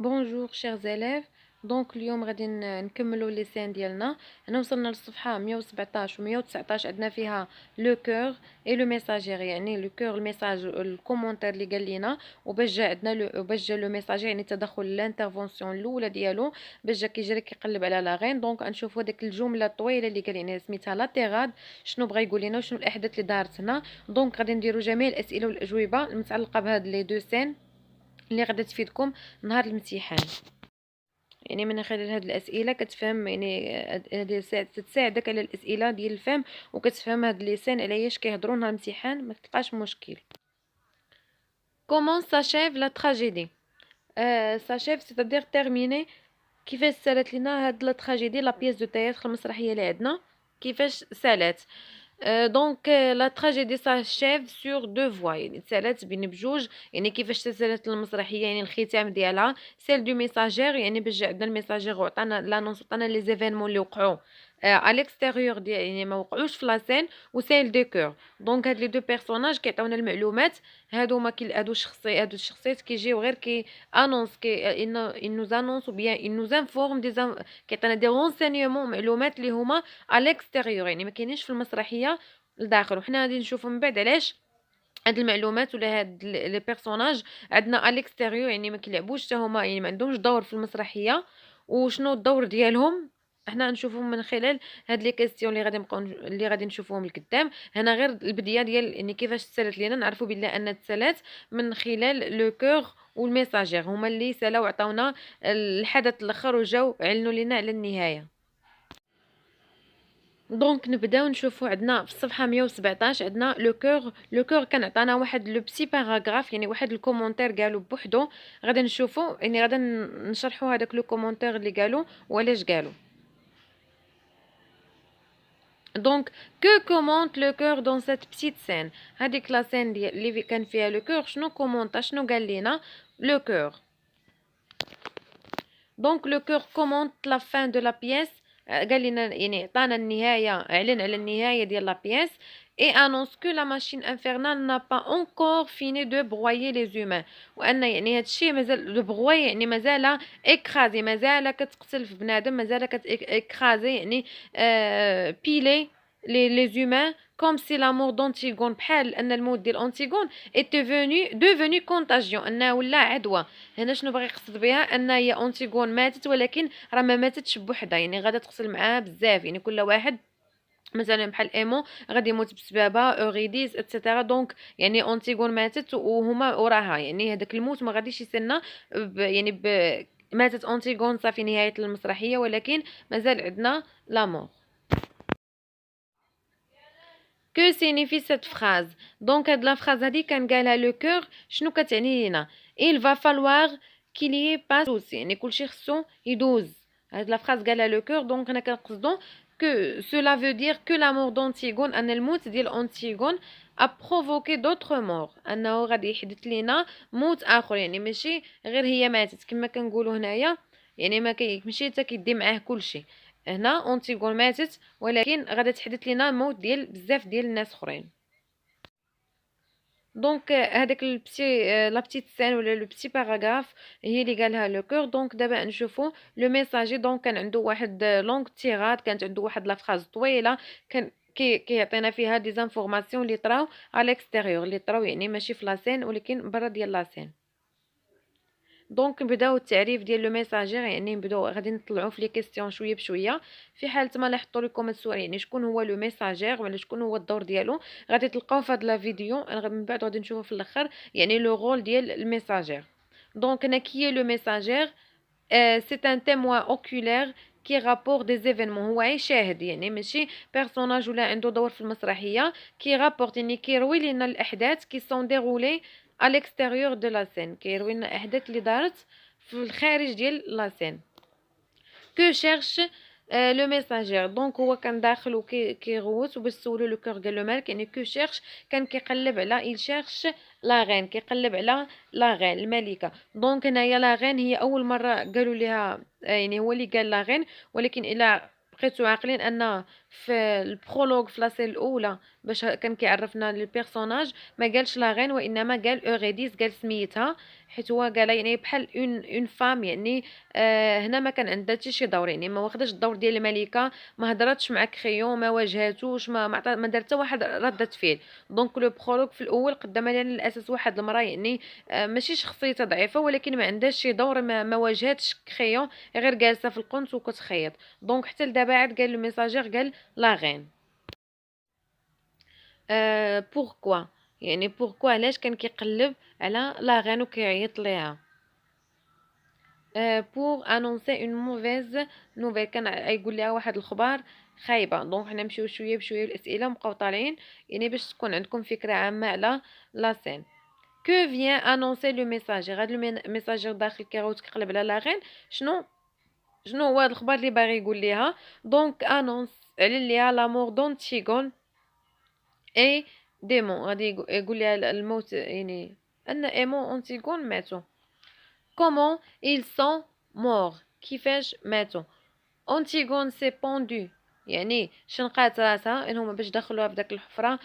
Bonjour chers élèves. دونك اليوم غادي نكملوا ليسان ديالنا. هنا وصلنا للصفحه 117 و 119. عندنا فيها لو كور اي لو ميساجير، يعني لو كور الميساج الكومونتير اللي قال لنا، وباش جا عندنا باش جا لو ميساجير يعني التدخل الانترفونسيون الاولى ديالو، باش جا كيجري كيقلب على لا غين. دونك غنشوفوا ديك الجمله الطويله اللي قال لنا سميتها لاتيراد، شنو بغى يقول لنا وشنو الاحداث اللي دارت هنا. دونك غادي نديروا جميع الاسئله والاجوبه المتعلقه بهاد لي دو سين اللي غادي تفيدكم نهار الامتحان. يعني من خلال هاد الاسئله كتفهم، يعني هذه تساعدك على الاسئله ديال الفهم، وكتفهم هاد اللسان علاش كيهضروا نهار الامتحان ما تلقاش مشكل. comment s'achève la tragédie؟ s'achève c'est-à-dire terminer. كيفاش سالت لنا هاد لا تراجيدي، لا بيس دو تياتر المسرحيه اللي عندنا كيفاش سالت. دونك لا تراجيدي ساشيف سور دو فوا، يعني تسالات بين بجوج. يعني كيفاش تسالت المسرحيه، يعني الختام ديالها سيل دو ميساجير، يعني باش عندنا الميساجير وعطانا لانونس، عطانا لي زيفينمون اللي وقعوا ا ليكستيريور ديال، يعني ما وقعوش في لاسين، وسيل دو كور. دونك هاد لي دو بيرسوناج كيعطيونا المعلومات. هادو هادو الشخصيات كيجيو غير كي انونس، كي il nous annonce ou bien il nous informe كيعطينا دي رونسينيومون، معلومات اللي هما à l'extérieur، يعني ما كاينينش في المسرحيه لداخل. وحنا غادي نشوفوا من بعد علاش هاد المعلومات ولا هاد لي بيرسوناج عندنا à l'extérieur، يعني ما كيلعبوش حتى هما، يعني ما عندهمش دور في المسرحيه. وشنو الدور ديالهم احنا غنشوفوهم من خلال هاد لي كيسيون اللي غادي نشوفوهم لقدام. هنا غير البدايه ديال يعني كيفاش تسالت لينا، نعرفوا بلي ان تسالات من خلال لو كور والميساجير، هما اللي سالاو عطاونا الحدث الاخر وجاو علنوا لنا على النهايه. دونك نبداو نشوفوا عندنا في الصفحه 117 عندنا لو كور كان عطانا واحد لو بسي باراغراف، يعني واحد الكومونتير قالو بوحدو. غادي نشوفوا، يعني غادي نشرحوا هذاك لو كومونتير اللي قالو وعلاش قالو. Donc, que commente le cœur dans cette petite scène؟ هذيك لا سين ديال اللي كان فيها لو كور، شنو كومونطا، شنو قال لنا لو كور. دونك لو كور كومونت لا فان دو لا بيس، قال لنا يعني عطانا النهايه، اعلن على النهايه ديال لا بيس. et annonce que la machine infernale n'a pas encore fini de broyer les humains، وان يعني هذا الشيء مازال دو بروي، يعني مازال اكرازي، مازال كتقتل في بنادم، مازال اكرازي، يعني بيلي les humains comme si la mort d'Antigone، بحال ان الموت ديال انتيغون était devenu contagion، انه ولا عدوى. هنا شنو باغي يقصد بها، ان هي انتيغون ماتت ولكن راه ما ماتتش بوحدها، يعني غادا تقتل معاها بزاف، يعني كل واحد مثلا بحال ايمون غادي يموت بسببها، اوريديس اتسيتيرا. دونك يعني انتيغون ماتت وهما وراها، يعني هذاك الموت ما غاديش يسنى يعني ماتت انتيغون صافي نهايه المسرحيه، ولكن مازال عندنا لا مور. Que signifie cette phrase؟ دونك هاد لا phrase هادي كان قالها لو كور، شنو كتعني لينا؟ il va falloir qu'il y passe، يعني كلشي خصو يدوز. هاد لا phrase قالها لو كور، دونك هنا كنقصدو que cela veut dire que la mort d'Antigone، ان الموت ديال انتيغون a provoqué d'autres morts، انه غادي يحدث لينا موت اخر، يعني ماشي غير هي ماتت كما كنقولوا هنايا، يعني ما ماشي حتى كيدي معاه كلشي. هنا اونتيغون ماتت ولكن غادا تحدث لينا موت ديال بزاف ديال الناس اخرين. دونك هذاك البتي لا بتيت سين ولا لو بتي باراغراف هي اللي قالها لو كور. دونك دابا نشوفوا لو ميساجي. دونك كان عنده واحد لونغ تيرات، كانت عنده واحد لا فراز طويله، كان كيعطينا فيها دي زانفورماسيون اللي طراو على الاكستيريور، اللي طراو يعني ماشي في لاسين ولكن برا ديال لاسين. دونك نبداو التعريف ديال لو ميساجير، يعني نبداو غادي نطلعوا في لي كيسيون شويه بشويه. في حاله ما لاحظتوا لكم السؤال يعني شكون هو لو ميساجير ولا شكون هو الدور ديالو، غادي تلقاو في هاد لا فيديو، من بعد غادي نشوفوا في الاخر يعني لو رول ديال الميساجير. دونك هنا كي لو ميساجير، سي ان تيموان اوكولير كي رابور دي زيفينمون، هو يشاهد، يعني ماشي بيرسوناج ولا عنده دور في المسرحيه، كي رابورت يعني كيروي لنا الاحداث كي سون ديرولي à l'extérieur de la scène، كيروي لنا الاحداث اللي دارت في الخارج ديال لا سين. que cherche لو ميساجير، دونك هو كان داخل وكيغوت وباش سولو لو كور قال له مالك، يعني كو شيرش كان كيقلب على il cherche لا غين، كيقلب على لا غين الملكه. دونك هنايا لا غين هي اول مره قالوا ليها، يعني هو اللي قال لا غين، ولكن الى بقيتو عاقلين ان في البرولوج في لاسين الاولى باش كان كيعرفنا البيرسوناج ما قالش لا غين وانما قال اوريديس، قال سميتها حيت هو قال يعني بحال اون فام يعني. هنا ما كان عندها حتى شي دور، يعني ما واخداش الدور ديال الملكه، ما هضراتش مع كريون، ما واجهاتوش، ما دار حتى واحد رده فعل. دونك لو برولوج في الاول قدم لنا الاساس واحد المراه يعني ماشي شخصيتها ضعيفه ولكن ما عندهاش شي دور، ما واجهاتش كريون، غير جالسه في القنت وكتخيط. دونك حتى لدابا عاد قال لو ميساجير قال لا غين. بوركوا يعني بوركوا علاش كان كيقلب على لا غين وكيعيط ليها. بور انونسي اون موفيز نوفيل، كان يقول لها واحد الخبر خايبه. دونك حنا نمشيو شويه بشويه الاسئله مبقاو طالعين يعني باش تكون عندكم فكره عامه على لا سين. que vient annoncer le messager. هاد الميساجير داخل كيغوت كيقلب على لا غين. شنو هو هاد الخبر اللي باغي يقول ليها؟ دونك انونس على ليها لا مور دونتيغون اي ديمون، غادي يقول لها الموت يعني ان ايمون انتيغون ماتوا. كومون ils sont morts، كيفاش ماتوا؟ انتيغون سي بوندو يعني شنقات راسها انهم باش دخلوها في داك الحفره.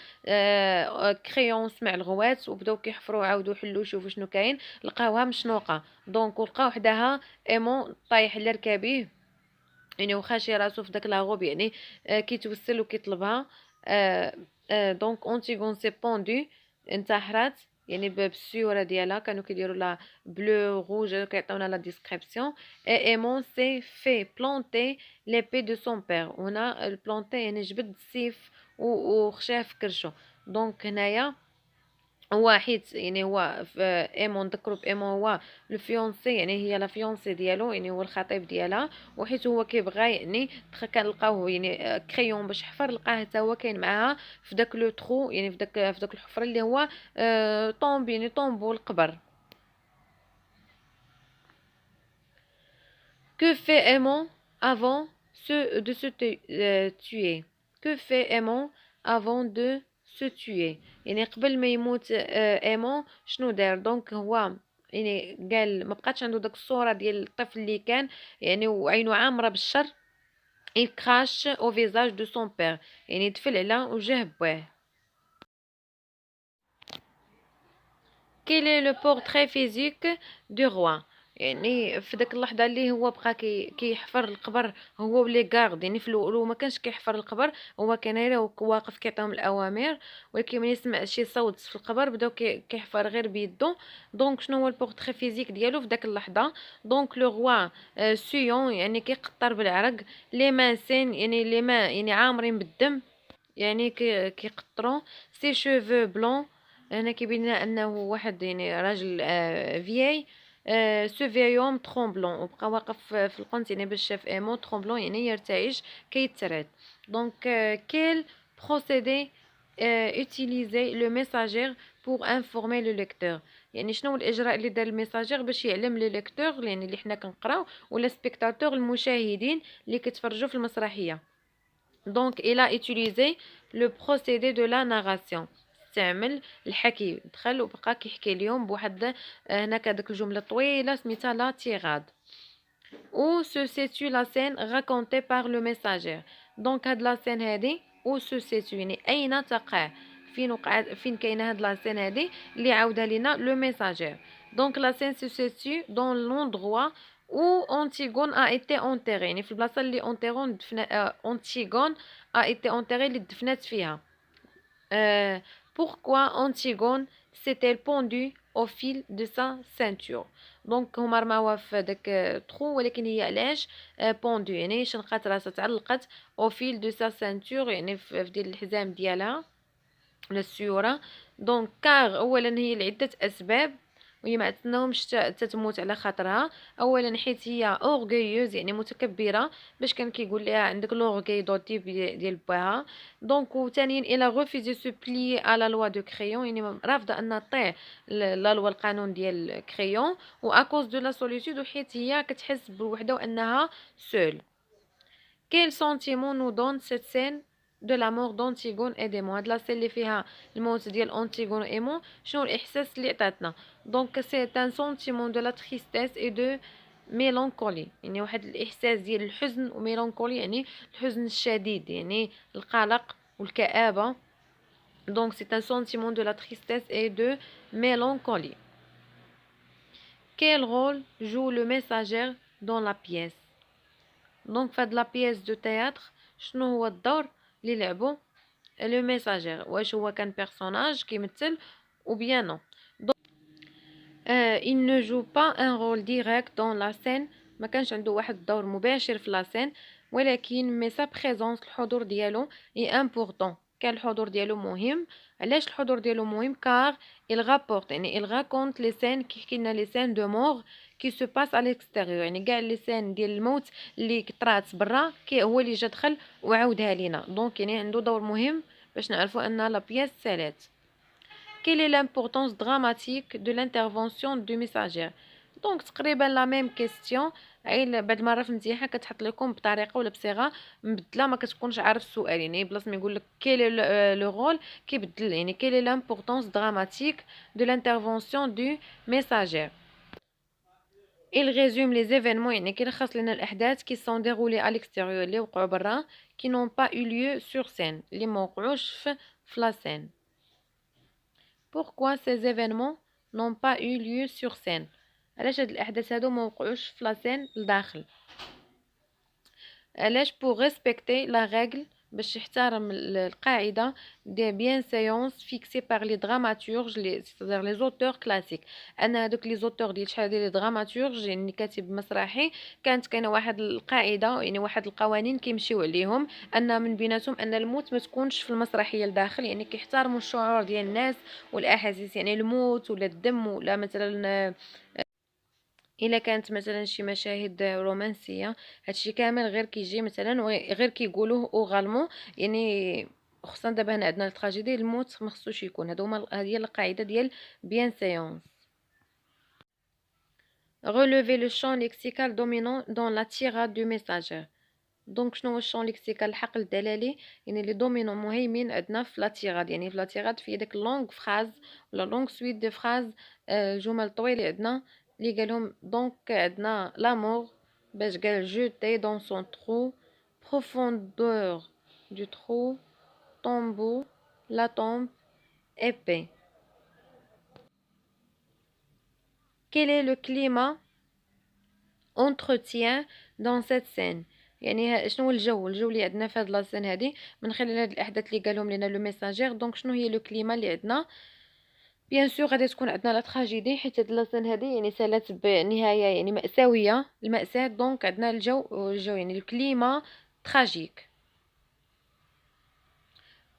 كريون سمع الغوات وبداو كيحفروا عاودوا يحلوا يشوفوا شنو كاين، لقاوها مشنوقه. دونك لقاو وحدها ايمون طايح على ركابيه يعني وخاشي راسو في داك لاغوب يعني كيتوسل وكيطلبها. دونك اونتيغون سي بوندو انتحرات يعني بالسيوره ديالها، كانوا كيديروا لا بلو روج كيعطيونا لا ديسكريبسيون. ايمون سي في بلونتي ليبي دو سون بير، هنا البلونتي يعني جبد السيف وخشاه في كرشو. دونك هنايا هو حيت يعني هو في ايمون نذكروا بايمون هو لو فيونسي يعني هي لا فيونسي ديالو يعني هو الخطيب ديالها، وحيت هو كيبغى يعني كنلقاوه يعني كريون باش حفر لقاه حتى هو كاين معاها في داك لو ترو يعني في داك الحفره اللي هو طومب يعني طومبو القبر. Que fait Aimon avant de se tuer? Que fait Aimon avant de se tuer؟ يعني قبل ما يموت ايمون شنو دار؟ دونك هو يعني قال ما بقاتش عنده داك الصوره ديال الطفل اللي كان يعني وعينو عامره بالشر. il crache au visage de son père يعني تفل على وجه باه. quel est le portrait physique du roi؟ يعني في داك اللحظه اللي هو بقى كيحفر القبر هو ولي غارد يعني في الاول ما كانش كيحفر القبر، هو كان غير واقف كيعطيهم الاوامر، ولكن من يسمع شي صوت في القبر بداو كيحفر غير بيدو. دونك شنو هو البورتري فيزيك ديالو في داك اللحظه؟ دونك لو روا سيون يعني كيقطر بالعرق، لي مانسين يعني لي ما يعني عامرين بالدم يعني كيقطروا، سي شوفو بلون هنا كيبين لنا انه واحد يعني راجل فيي. سو فيوم ترومبلون وبقى واقف في القنت يعني باش شاف ايمون ترومبلون يعني يرتعش كيترعد. دونك كيل بروسيدي utiliser le messager pour informer le lecteur، يعني شنو الاجراء اللي دار الميساجير باش يعلم لي ليكتور يعني اللي حنا كنقراو ولا سبيكتاتور المشاهدين اللي كيتفرجوا في المسرحيه. دونك il a utilisé le procédé de la narration، استعمل الحكي، دخل وبقى كيحكي اليوم بواحد هناك داك الجمله طويله سميتها لا تيغاد. où se situe la scène racontée par le messager. دونك هاد لا سين هادي où se situe يعني اين تقع، فين وقعت، فين كاينه هاد لا سين هادي اللي عاودها لينا لو ميساجير. دونك لا سين se situe dans l'endroit où Antigone a été enterrée، يعني في البلاصه اللي اونتيغون دفنا Antigone a été enterrée اللي دفنات فيها. pourquoi Antigone s'est-elle pendue au fil de sa ceinture؟ دونك هما رماوها في داك ترو ولكن هي علاش بوندو يعني شنقات راسها تعلقت او فيل دو سا سانتور يعني في ديال الحزام ديالها ولا السيوره. دونك كار اولا هي لعده اسباب وهي ما عتناهمش تتموت على خاطرها. اولا حيت هي اورغيوز يعني متكبره باش كان كيقول لها عندك لورغي دوتيب ديال باها. دونك وثانيا الى غوفيزي سو بلي على لوا دو كريون يعني رافضه ان طيع لا لوا القانون ديال كريون و اكوز دو لا سوليتود وحيت هي كتحس بوحده وانها سول. quel sentiment nous donne cette scène de la mort d'Antigone et d'Aimon؟ هاد لا سين اللي فيها الموت ديال أنتيغون و إيمون شنو الإحساس اللي عطاتنا؟ دونك سي ان سونتيمون دو لا تريستيس et de ميلانكولي، يعني واحد الاحساس ديال الحزن، وميلانكولي يعني الحزن الشديد، يعني القلق والكآبة. donc c'est un sentiment de la tristesse et de mélancolie. Quel rôle joue le messager dans la pièce؟ donc فهاد لا pièce de théâtre شنو هو الدور اللي لعبو لو ميساجير؟ واش هو كان بيرسوناج كيمثل ou bien non؟ il ne joue pas un rôle direct dans la scène، ما كانش عنده واحد الدور مباشر في لا سين، ولكن مي سا بريزونس، الحضور ديالو اي امبورطون، كان الحضور ديالو مهم. علاش الحضور ديالو مهم؟ كار il rapporte، يعني il raconte les scènes، كيحكي لنا لي سين دو مور كي سو باس على الاكستيريور، يعني كاع لي سين ديال الموت اللي طرات برا كي هو اللي جا دخل وعاودها لينا. دونك يعني عنده دور مهم باش نعرفوا ان لا بياس سالات. Quelle est l'importance dramatique de l'intervention du messager؟ دونك تقريبا لا ميم كيستيون، غير بعد مره في الامتحان كتحط لكم بطريقه ولا بصيغه مبدله، ما كتكونش عارف السؤال، يعني بلاصه ما يقول لك كيل لو رول كيبدل، يعني quelle est l'importance dramatique de l'intervention du messager؟ il résume les événements، يعني كيلخص لنا الاحداث qui sont déroulés à l'extérieur، اللي وقعوا برا، qui n'ont pas eu lieu sur scène، اللي ما وقعوش في لا سين. Pourquoi ces événements n'ont pas eu lieu sur scène؟ علاش هاد الأحداث هادو ما وقعوش في لا سين لداخل؟ علاش؟ pour respecter la règle، باش يحترم القاعدة دي bienséance fixée par les dramaturges، c'est-à-dire les auteurs classiques. أنا هادوك لي زوتور ديال شحال ديال لي دراماتورج، يعني كاتب مسرحي، كانت كاينه واحد القاعدة، يعني واحد القوانين كيمشيو عليهم، أن من بيناتهم أن الموت ما تكونش في المسرحية لداخل، يعني كيحترموا الشعور ديال الناس والأحاسيس، يعني الموت ولا الدم ولا مثلا الا كانت مثلا شي مشاهد رومانسيه، هادشي كامل غير كيجي مثلا غير كيقولوه اوغالمون، يعني خصنا دابا هنا عندنا التراجيدي الموت ما خصوش يكون. هادو هذه هي القاعده ديال بيان سيونس. relever le champ lexical dominant dans la tirade du messager. دونك شنو هو الشون ليكسيكال؟ الحقل الدلالي، يعني لي دومينون مهيمن عندنا في لا تيراد، يعني في لا تيراد في داك لونغ فراز ولا لونغ سويت دو فراز، الجمل الطويله عندنا اللي قالهم. دونك عندنا لامور باش قال جوتي دون سون ترو، بروفوندور دو ترو، tombeau la tombe épais. quel est le climat entretien dans cette scène؟ يعني شنو هو الجو اللي عندنا في هاد لاسين هادي من خلال هاد الاحداث اللي قالهم لنا لو ميساجير. دونك شنو هي لو كليما اللي عندنا؟ بيان سور غادي تكون عندنا لا تراجيدي، حيت هاد لاسين هادي يعني سالات بنهايه يعني مأساويه، المأساة. دونك عندنا الجو يعني الكليما تراجيك.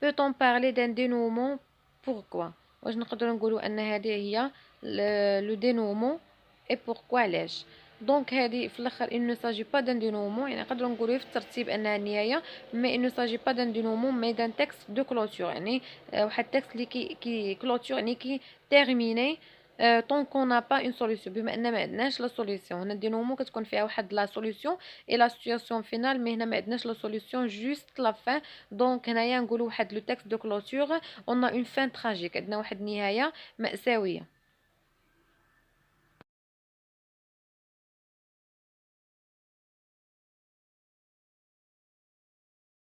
peut-on parler d'un dénouement؟ pourquoi؟ واش نقدروا نقولوا ان هذه هي لو dénouement et pourquoi؟ علاش؟ دونك هذه في الاخر il ne s'agit pas d'un dénouement، يعني نقدروا نقولوا في الترتيب انها النهايه، mais il ne s'agit pas d'un dénouement mais d'un texte de clôture، يعني واحد التكست اللي كي كلوتور، يعني كي تيرميني طون كون نا با اون سوليوشن، بما ان ما عندناش لا سوليوشن. هنا دينومو كتكون فيها واحد لا سوليوشن اي لا سيتوياسيون فينال، مي هنا ما عندناش لا سوليوشن، جوست لا فين. دونك هنايا نقولوا واحد لو تكست دو كلوتور اون ا اون فين تراجيك، عندنا واحد النهايه مأساويه.